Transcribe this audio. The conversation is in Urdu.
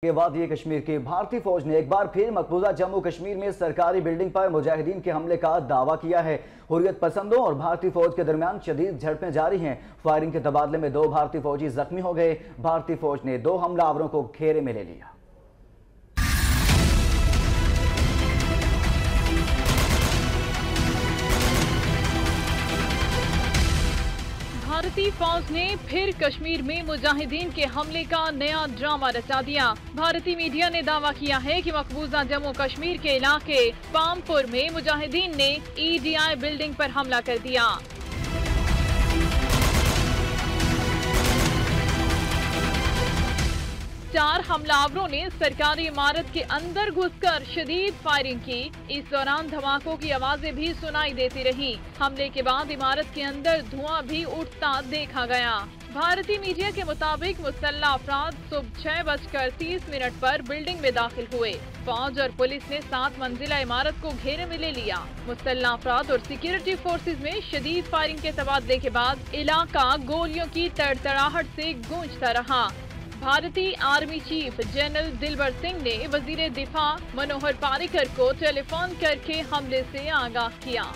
کے وادی کشمیر کی بھارتی فوج نے ایک بار پھر مقبوضہ جموں کشمیر میں سرکاری بلڈنگ پر مجاہدین کے حملے کا دعویٰ کیا ہے۔ حریت پسندوں اور بھارتی فوج کے درمیان شدید جھڑپیں جاری ہیں۔ فائرنگ کے تبادلے میں 2 بھارتی فوجی زخمی ہو گئے۔ بھارتی فوج نے 2 حملہ آوروں کو گھیرے میں لے لیا۔ بھارتی فوج نے پھر کشمیر میں مجاہدین کے حملے کا نیا ڈرامہ رچا دیا۔ بھارتی میڈیا نے دعویٰ کیا ہے کہ مقبوضہ جموں کشمیر کے علاقے پامپور میں مجاہدین نے EDI بلڈنگ پر حملہ کر دیا۔ چار حملہ آوروں نے سرکاری عمارت کے اندر گھس کر شدید فائرنگ کی۔ اس دوران دھماکوں کی آوازیں بھی سنائی دیتی رہی۔ حملے کے بعد عمارت کے اندر دھواں بھی اٹھتا دیکھا گیا۔ بھارتی میڈیا کے مطابق مسلح افراد صبح 6:30 پر بلڈنگ میں داخل ہوئے۔ فوج اور پولیس نے 7 منزلہ عمارت کو گھیرے میں لے لیا۔ مسلح افراد اور سیکیورٹی فورسز میں شدید فائرنگ کے تبادلے کے بعد علاقہ گولیوں کی تڑتڑاہٹ سے گونجتا رہا۔ بھارتی آرمی چیف جنرل دلبر سنگھ نے وزیر دفاع منوہر پاریکر کو ٹیلی فون کر کے حملے سے آگاہ کیا۔